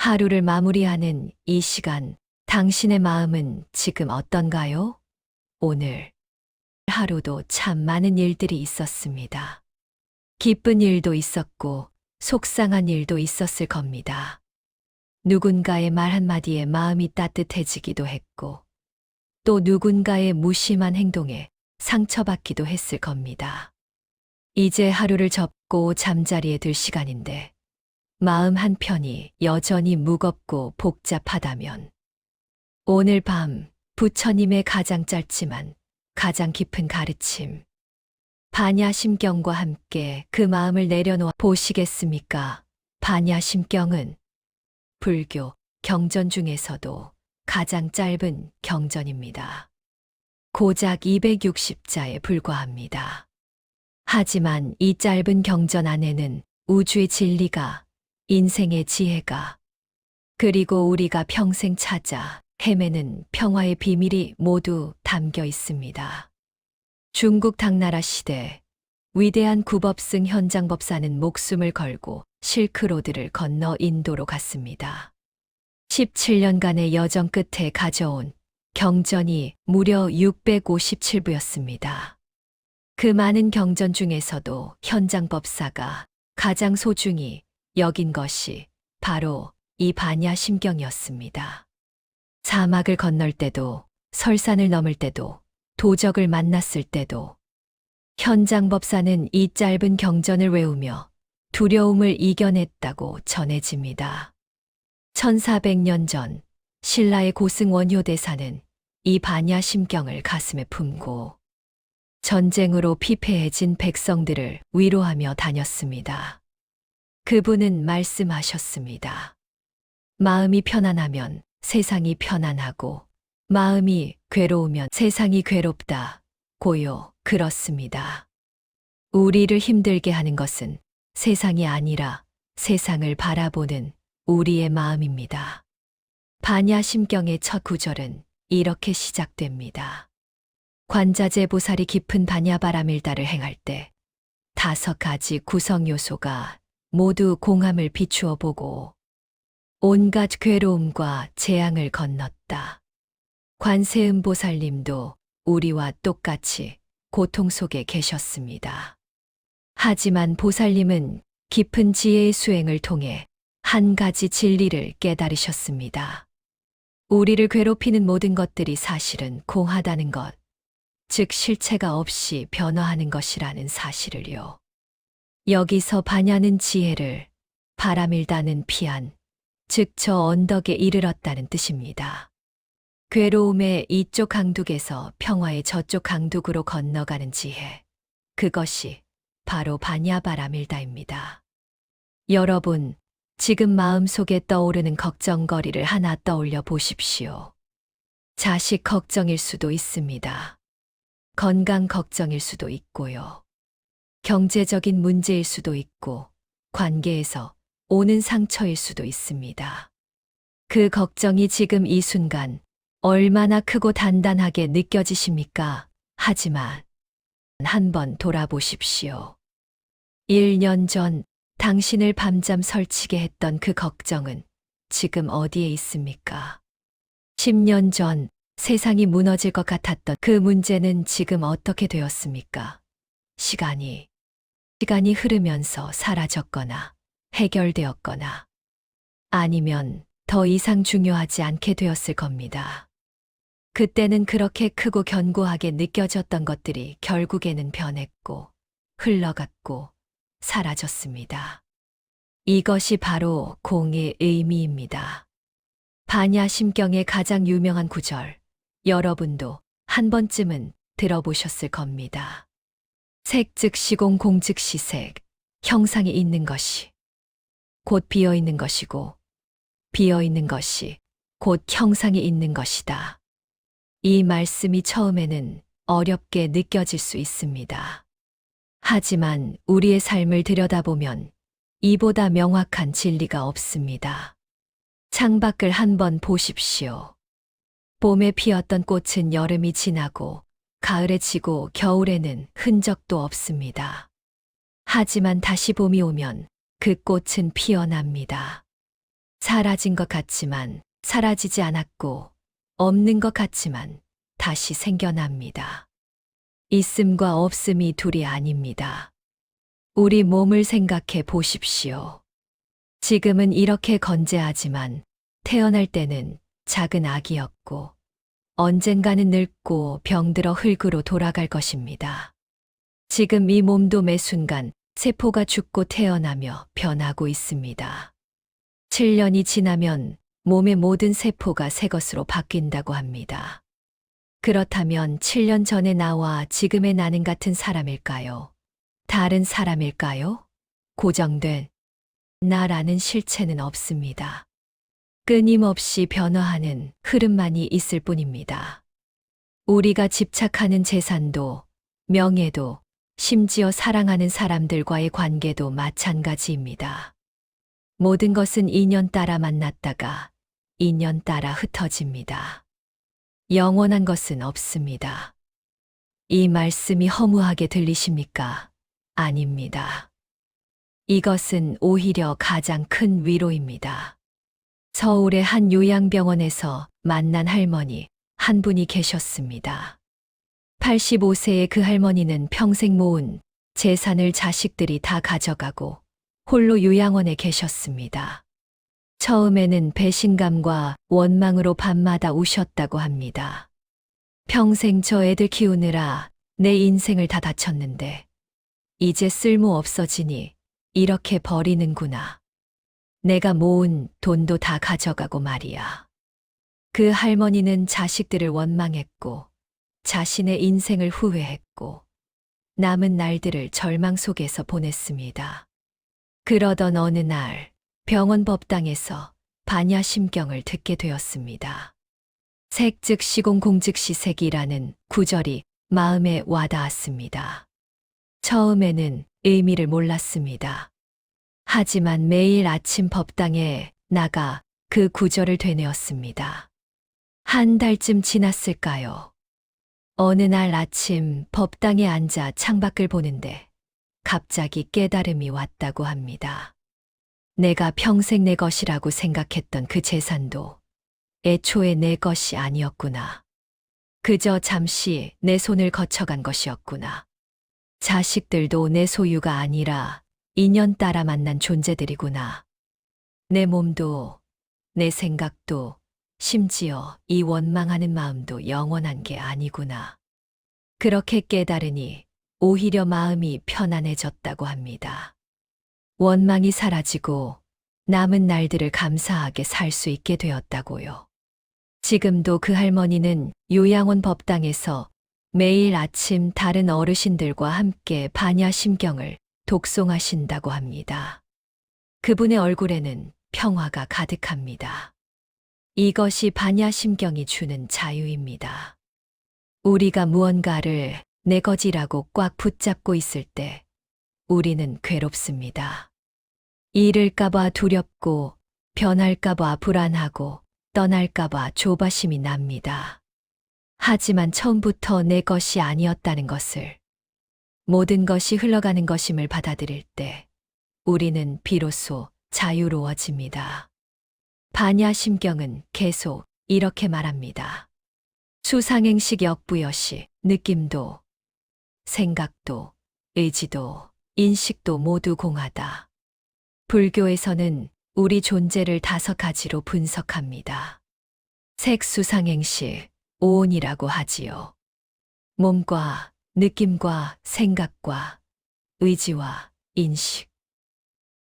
하루를 마무리하는 이 시간, 당신의 마음은 지금 어떤가요? 오늘 하루도 참 많은 일들이 있었습니다. 기쁜 일도 있었고, 속상한 일도 있었을 겁니다. 누군가의 말 한마디에 마음이 따뜻해지기도 했고, 또 누군가의 무심한 행동에 상처받기도 했을 겁니다. 이제 하루를 접고 잠자리에 들 시간인데, 마음 한편이 여전히 무겁고 복잡하다면, 오늘 밤 부처님의 가장 짧지만 가장 깊은 가르침, 반야심경과 함께 그 마음을 내려놓아 보시겠습니까? 반야심경은 불교 경전 중에서도 가장 짧은 경전입니다. 고작 260자에 불과합니다. 하지만 이 짧은 경전 안에는 우주의 진리가, 인생의 지혜가, 그리고 우리가 평생 찾아 헤매는 평화의 비밀이 모두 담겨 있습니다. 중국 당나라 시대 위대한 구법승 현장법사는 목숨을 걸고 실크로드를 건너 인도로 갔습니다. 17년간의 여정 끝에 가져온 경전이 무려 657부였습니다. 그 많은 경전 중에서도 현장법사가 가장 소중히 여긴 것이 바로 이 반야심경이었습니다. 사막을 건널 때도, 설산을 넘을 때도, 도적을 만났을 때도 현장법사는 이 짧은 경전을 외우며 두려움을 이겨냈다고 전해집니다. 1400년 전 신라의 고승 원효대사는 이 반야심경을 가슴에 품고 전쟁으로 피폐해진 백성들을 위로하며 다녔습니다. 그분은 말씀하셨습니다. 마음이 편안하면 세상이 편안하고, 마음이 괴로우면 세상이 괴롭다. 고요, 그렇습니다. 우리를 힘들게 하는 것은 세상이 아니라 세상을 바라보는 우리의 마음입니다. 반야심경의 첫 구절은 이렇게 시작됩니다. 관자재 보살이 깊은 반야바라밀다를 행할 때 5가지 구성 요소가 모두 공함을 비추어 보고 온갖 괴로움과 재앙을 건넜다. 관세음 보살님도 우리와 똑같이 고통 속에 계셨습니다. 하지만 보살님은 깊은 지혜의 수행을 통해 한 가지 진리를 깨달으셨습니다. 우리를 괴롭히는 모든 것들이 사실은 공하다는 것, 즉 실체가 없이 변화하는 것이라는 사실을요. 여기서 반야는 지혜를, 바라밀다는 피안, 즉 저 언덕에 이르렀다는 뜻입니다. 괴로움의 이쪽 강둑에서 평화의 저쪽 강둑으로 건너가는 지혜, 그것이 바로 반야바라밀다입니다. 여러분, 지금 마음속에 떠오르는 걱정거리를 하나 떠올려 보십시오. 자식 걱정일 수도 있습니다. 건강 걱정일 수도 있고요. 경제적인 문제일 수도 있고, 관계에서 오는 상처일 수도 있습니다. 그 걱정이 지금 이 순간 얼마나 크고 단단하게 느껴지십니까? 하지만 한번 돌아보십시오. 1년 전 당신을 밤잠 설치게 했던 그 걱정은 지금 어디에 있습니까? 10년 전 세상이 무너질 것 같았던 그 문제는 지금 어떻게 되었습니까? 시간이 흐르면서 사라졌거나 해결되었거나 아니면 더 이상 중요하지 않게 되었을 겁니다. 그때는 그렇게 크고 견고하게 느껴졌던 것들이 결국에는 변했고 흘러갔고 사라졌습니다. 이것이 바로 공의 의미입니다. 반야심경의 가장 유명한 구절, 여러분도 한 번쯤은 들어보셨을 겁니다. 색 즉시 공, 공 즉시 색, 형상이 있는 것이 곧 비어 있는 것이고, 비어 있는 것이 곧 형상이 있는 것이다. 이 말씀이 처음에는 어렵게 느껴질 수 있습니다. 하지만 우리의 삶을 들여다보면 이보다 명확한 진리가 없습니다. 창밖을 한번 보십시오. 봄에 피었던 꽃은 여름이 지나고 가을에 지고 겨울에는 흔적도 없습니다. 하지만 다시 봄이 오면 그 꽃은 피어납니다. 사라진 것 같지만 사라지지 않았고, 없는 것 같지만 다시 생겨납니다. 있음과 없음이 둘이 아닙니다. 우리 몸을 생각해 보십시오. 지금은 이렇게 건재하지만 태어날 때는 작은 아기였고, 언젠가는 늙고 병들어 흙으로 돌아갈 것입니다. 지금 이 몸도 매 순간 세포가 죽고 태어나며 변하고 있습니다. 7년이 지나면 몸의 모든 세포가 새 것으로 바뀐다고 합니다. 그렇다면 7년 전의 나와 지금의 나는 같은 사람일까요? 다른 사람일까요? 고정된 나라는 실체는 없습니다. 끊임없이 변화하는 흐름만이 있을 뿐입니다. 우리가 집착하는 재산도, 명예도, 심지어 사랑하는 사람들과의 관계도 마찬가지입니다. 모든 것은 인연 따라 만났다가 인연 따라 흩어집니다. 영원한 것은 없습니다. 이 말씀이 허무하게 들리십니까? 아닙니다. 이것은 오히려 가장 큰 위로입니다. 서울의 한 요양병원에서 만난 할머니 한 분이 계셨습니다. 85세의 그 할머니는 평생 모은 재산을 자식들이 다 가져가고 홀로 요양원에 계셨습니다. 처음에는 배신감과 원망으로 밤마다 우셨다고 합니다. 평생 저 애들 키우느라 내 인생을 다 바쳤는데 이제 쓸모 없어지니 이렇게 버리는구나. 내가 모은 돈도 다 가져가고 말이야. 그 할머니는 자식들을 원망했고 자신의 인생을 후회했고 남은 날들을 절망 속에서 보냈습니다. 그러던 어느 날 병원 법당에서 반야심경을 듣게 되었습니다. 색 즉 시공 공즉시 색이라는 구절이 마음에 와닿았습니다. 처음에는 의미를 몰랐습니다. 하지만 매일 아침 법당에 나가 그 구절을 되뇌었습니다. 한 달쯤 지났을까요? 어느 날 아침 법당에 앉아 창밖을 보는데 갑자기 깨달음이 왔다고 합니다. 내가 평생 내 것이라고 생각했던 그 재산도 애초에 내 것이 아니었구나. 그저 잠시 내 손을 거쳐간 것이었구나. 자식들도 내 소유가 아니라 인연 따라 만난 존재들이구나. 내 몸도, 내 생각도, 심지어 이 원망하는 마음도 영원한 게 아니구나. 그렇게 깨달으니 오히려 마음이 편안해졌다고 합니다. 원망이 사라지고 남은 날들을 감사하게 살 수 있게 되었다고요. 지금도 그 할머니는 요양원 법당에서 매일 아침 다른 어르신들과 함께 반야심경을 독송하신다고 합니다. 그분의 얼굴에는 평화가 가득합니다. 이것이 반야심경이 주는 자유입니다. 우리가 무언가를 내 것이라고 꽉 붙잡고 있을 때 우리는 괴롭습니다. 잃을까봐 두렵고 변할까봐 불안하고 떠날까봐 조바심이 납니다. 하지만 처음부터 내 것이 아니었다는 것을, 모든 것이 흘러가는 것임을 받아들일 때 우리는 비로소 자유로워집니다. 반야심경은 계속 이렇게 말합니다. 수상행식 역부여시 느낌도, 생각도, 의지도, 인식도 모두 공하다. 불교에서는 우리 존재를 5가지로 분석합니다. 색수상행식, 오온이라고 하지요. 몸과 느낌과 생각과 의지와 인식.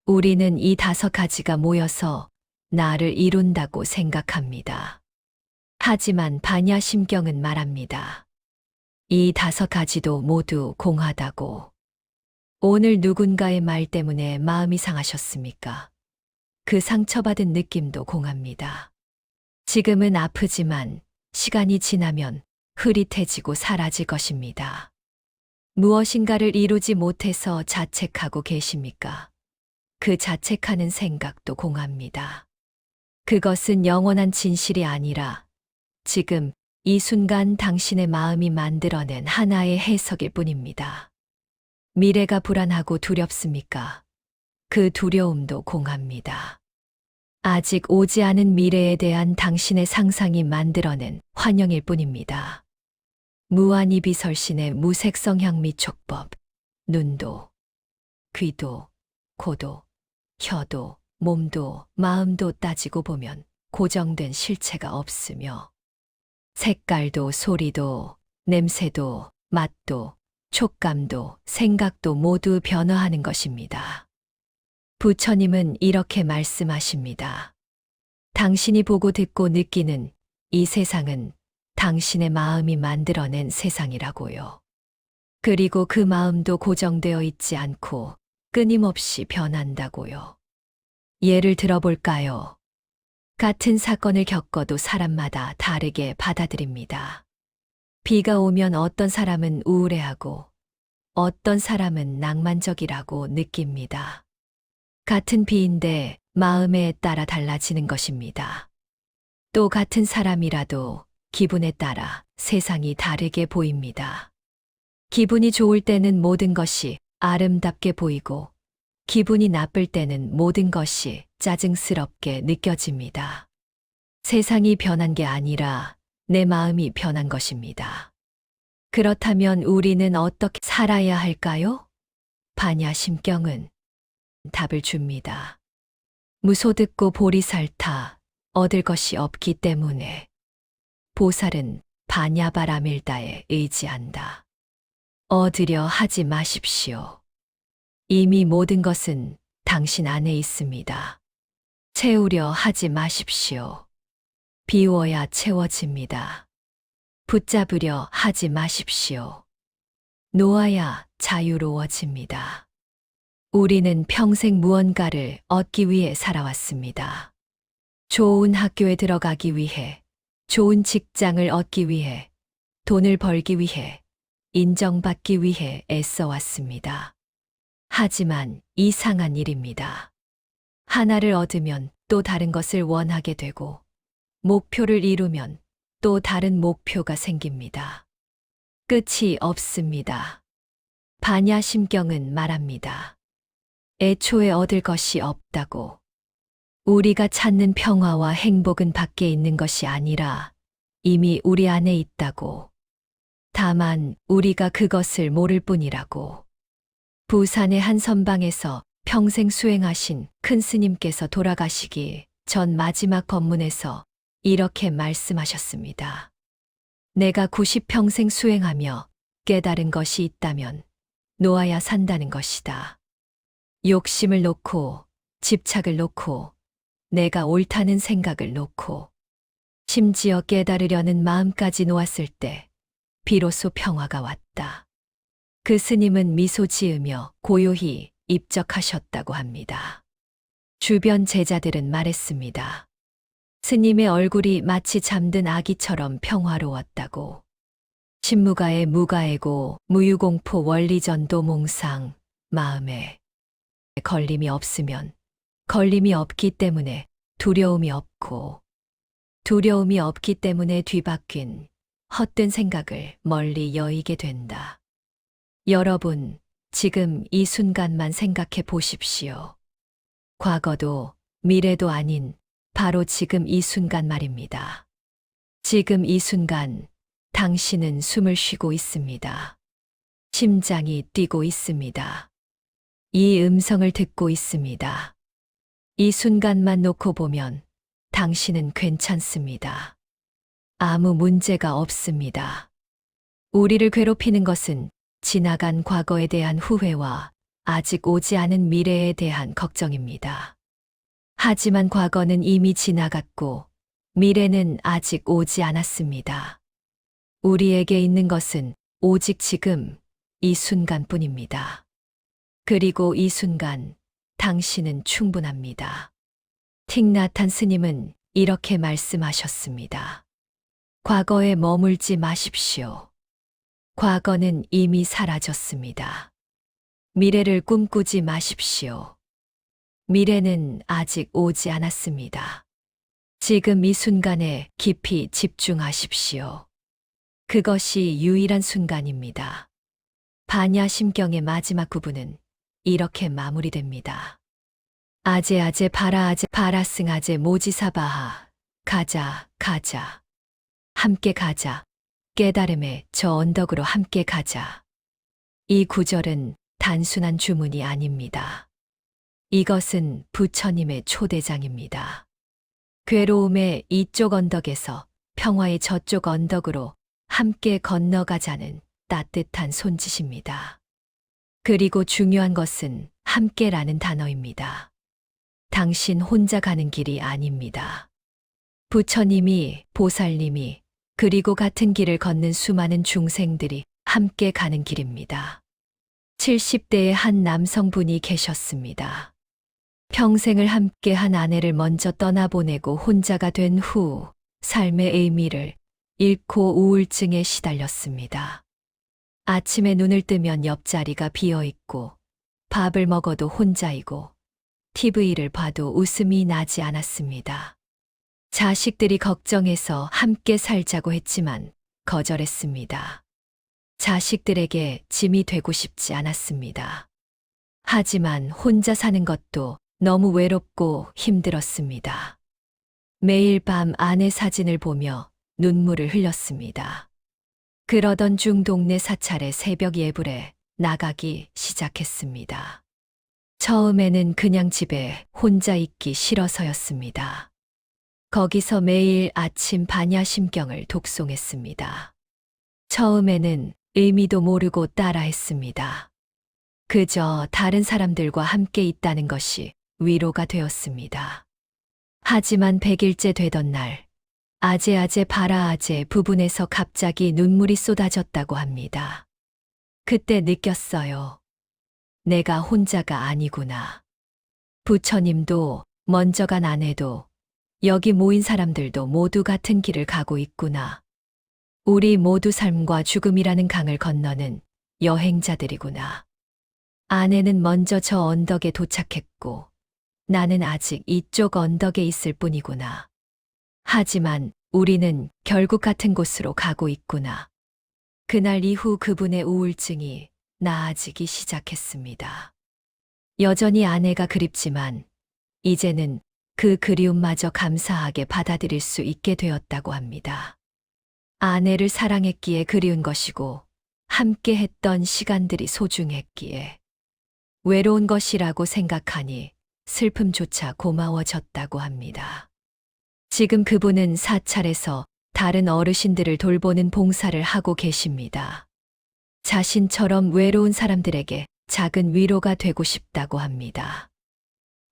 우리는 이 5가지가 모여서 나를 이룬다고 생각합니다. 하지만 반야심경은 말합니다. 이 5가지도 모두 공하다고. 오늘 누군가의 말 때문에 마음이 상하셨습니까? 그 상처받은 느낌도 공합니다. 지금은 아프지만 시간이 지나면 흐릿해지고 사라질 것입니다. 무엇인가를 이루지 못해서 자책하고 계십니까? 그 자책하는 생각도 공합니다. 그것은 영원한 진실이 아니라 지금 이 순간 당신의 마음이 만들어낸 하나의 해석일 뿐입니다. 미래가 불안하고 두렵습니까? 그 두려움도 공합니다. 아직 오지 않은 미래에 대한 당신의 상상이 만들어낸 환영일 뿐입니다. 무한히 비설신의 무색성향 및 촉법, 눈도, 귀도, 코도, 혀도, 몸도, 마음도 따지고 보면 고정된 실체가 없으며 색깔도 소리도 냄새도 맛도 촉감도 생각도 모두 변화하는 것입니다. 부처님은 이렇게 말씀하십니다. 당신이 보고 듣고 느끼는 이 세상은 당신의 마음이 만들어낸 세상이라고요. 그리고 그 마음도 고정되어 있지 않고 끊임없이 변한다고요. 예를 들어볼까요? 같은 사건을 겪어도 사람마다 다르게 받아들입니다. 비가 오면 어떤 사람은 우울해하고 어떤 사람은 낭만적이라고 느낍니다. 같은 비인데 마음에 따라 달라지는 것입니다. 또 같은 사람이라도 기분에 따라 세상이 다르게 보입니다. 기분이 좋을 때는 모든 것이 아름답게 보이고 기분이 나쁠 때는 모든 것이 짜증스럽게 느껴집니다. 세상이 변한 게 아니라 내 마음이 변한 것입니다. 그렇다면 우리는 어떻게 살아야 할까요? 반야심경은 답을 줍니다. 무소듣고 보리살타 얻을 것이 없기 때문에 보살은 반야바라밀다에 의지한다. 얻으려 하지 마십시오. 이미 모든 것은 당신 안에 있습니다. 채우려 하지 마십시오. 비워야 채워집니다. 붙잡으려 하지 마십시오. 놓아야 자유로워집니다. 우리는 평생 무언가를 얻기 위해 살아왔습니다. 좋은 학교에 들어가기 위해, 좋은 직장을 얻기 위해, 돈을 벌기 위해, 인정받기 위해 애써왔습니다. 하지만 이상한 일입니다. 하나를 얻으면 또 다른 것을 원하게 되고, 목표를 이루면 또 다른 목표가 생깁니다. 끝이 없습니다. 반야심경은 말합니다. 애초에 얻을 것이 없다고. 우리가 찾는 평화와 행복은 밖에 있는 것이 아니라 이미 우리 안에 있다고. 다만 우리가 그것을 모를 뿐이라고. 부산의 한 선방에서 평생 수행하신 큰 스님께서 돌아가시기 전 마지막 법문에서 이렇게 말씀하셨습니다. 내가 90평생 수행하며 깨달은 것이 있다면 놓아야 산다는 것이다. 욕심을 놓고 집착을 놓고 내가 옳다는 생각을 놓고 심지어 깨달으려는 마음까지 놓았을 때 비로소 평화가 왔다. 그 스님은 미소 지으며 고요히 입적하셨다고 합니다. 주변 제자들은 말했습니다. 스님의 얼굴이 마치 잠든 아기처럼 평화로웠다고. 신무가의 무가애고 무유공포 원리전도 몽상 마음에 걸림이 없으면 걸림이 없기 때문에 두려움이 없고 두려움이 없기 때문에 뒤바뀐 헛된 생각을 멀리 여의게 된다. 여러분, 지금 이 순간만 생각해 보십시오. 과거도 미래도 아닌 바로 지금 이 순간 말입니다. 지금 이 순간 당신은 숨을 쉬고 있습니다. 심장이 뛰고 있습니다. 이 음성을 듣고 있습니다. 이 순간만 놓고 보면 당신은 괜찮습니다. 아무 문제가 없습니다. 우리를 괴롭히는 것은 지나간 과거에 대한 후회와 아직 오지 않은 미래에 대한 걱정입니다. 하지만 과거는 이미 지나갔고 미래는 아직 오지 않았습니다. 우리에게 있는 것은 오직 지금 이 순간뿐입니다. 그리고 이 순간 당신은 충분합니다. 틱나탄 스님은 이렇게 말씀하셨습니다. 과거에 머물지 마십시오. 과거는 이미 사라졌습니다. 미래를 꿈꾸지 마십시오. 미래는 아직 오지 않았습니다. 지금 이 순간에 깊이 집중하십시오. 그것이 유일한 순간입니다. 반야심경의 마지막 구분은 이렇게 마무리됩니다. 아제 바라아제 바라승아제 모지사바하. 가자, 가자. 함께 가자. 깨달음의 저 언덕으로 함께 가자. 이 구절은 단순한 주문이 아닙니다. 이것은 부처님의 초대장입니다. 괴로움의 이쪽 언덕에서 평화의 저쪽 언덕으로 함께 건너가자는 따뜻한 손짓입니다. 그리고 중요한 것은 함께라는 단어입니다. 당신 혼자 가는 길이 아닙니다. 부처님이, 보살님이, 그리고 같은 길을 걷는 수많은 중생들이 함께 가는 길입니다. 70대의 한 남성분이 계셨습니다. 평생을 함께 한 아내를 먼저 떠나보내고 혼자가 된 후 삶의 의미를 잃고 우울증에 시달렸습니다. 아침에 눈을 뜨면 옆자리가 비어 있고 밥을 먹어도 혼자이고 TV를 봐도 웃음이 나지 않았습니다. 자식들이 걱정해서 함께 살자고 했지만 거절했습니다. 자식들에게 짐이 되고 싶지 않았습니다. 하지만 혼자 사는 것도 너무 외롭고 힘들었습니다. 매일 밤 아내 사진을 보며 눈물을 흘렸습니다. 그러던 중 동네 사찰의 새벽 예불에 나가기 시작했습니다. 처음에는 그냥 집에 혼자 있기 싫어서였습니다. 거기서 매일 아침 반야심경을 독송했습니다. 처음에는 의미도 모르고 따라했습니다. 그저 다른 사람들과 함께 있다는 것이 위로가 되었습니다. 하지만 100일째 되던 날, 아제 바라아제 부분에서 갑자기 눈물이 쏟아졌다고 합니다. 그때 느꼈어요. 내가 혼자가 아니구나. 부처님도, 먼저 간 아내도, 여기 모인 사람들도 모두 같은 길을 가고 있구나. 우리 모두 삶과 죽음이라는 강을 건너는 여행자들이구나. 아내는 먼저 저 언덕에 도착했고, 나는 아직 이쪽 언덕에 있을 뿐이구나. 하지만 우리는 결국 같은 곳으로 가고 있구나. 그날 이후 그분의 우울증이 나아지기 시작했습니다. 여전히 아내가 그립지만 이제는 그 그리움마저 감사하게 받아들일 수 있게 되었다고 합니다. 아내를 사랑했기에 그리운 것이고 함께 했던 시간들이 소중했기에 외로운 것이라고 생각하니 슬픔조차 고마워졌다고 합니다. 지금 그분은 사찰에서 다른 어르신들을 돌보는 봉사를 하고 계십니다. 자신처럼 외로운 사람들에게 작은 위로가 되고 싶다고 합니다.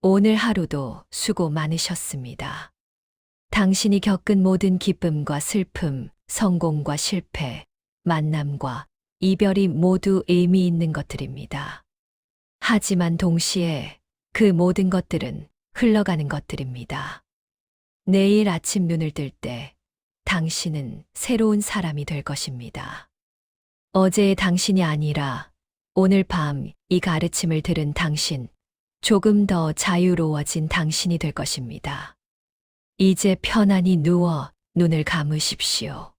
오늘 하루도 수고 많으셨습니다. 당신이 겪은 모든 기쁨과 슬픔, 성공과 실패, 만남과 이별이 모두 의미 있는 것들입니다. 하지만 동시에 그 모든 것들은 흘러가는 것들입니다. 내일 아침 눈을 뜰 때 당신은 새로운 사람이 될 것입니다. 어제의 당신이 아니라 오늘 밤 이 가르침을 들은 당신, 조금 더 자유로워진 당신이 될 것입니다. 이제 편안히 누워 눈을 감으십시오.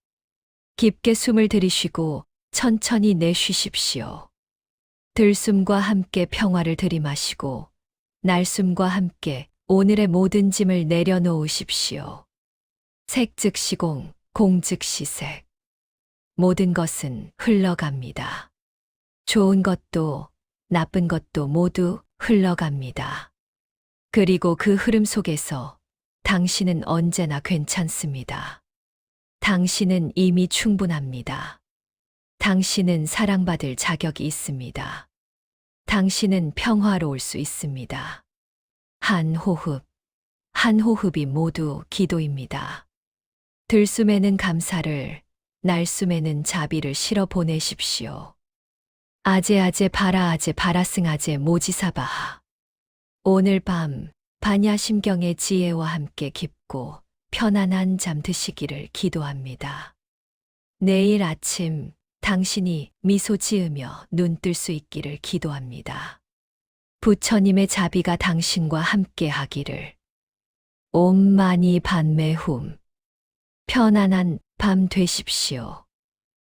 깊게 숨을 들이쉬고 천천히 내쉬십시오. 들숨과 함께 평화를 들이마시고 날숨과 함께 오늘의 모든 짐을 내려놓으십시오. 색 즉시 공, 공 즉시 색. 모든 것은 흘러갑니다. 좋은 것도 나쁜 것도 모두 흘러갑니다. 그리고 그 흐름 속에서 당신은 언제나 괜찮습니다. 당신은 이미 충분합니다. 당신은 사랑받을 자격이 있습니다. 당신은 평화로울 수 있습니다. 한 호흡, 한 호흡이 모두 기도입니다. 들숨에는 감사를, 날숨에는 자비를 실어 보내십시오. 아제 바라승아제 모지사바하. 오늘 밤 반야심경의 지혜와 함께 깊고 편안한 잠 드시기를 기도합니다. 내일 아침 당신이 미소 지으며 눈 뜰 수 있기를 기도합니다. 부처님의 자비가 당신과 함께 하기를. 옴 마니 반메 훔. 편안한 밤 되십시오.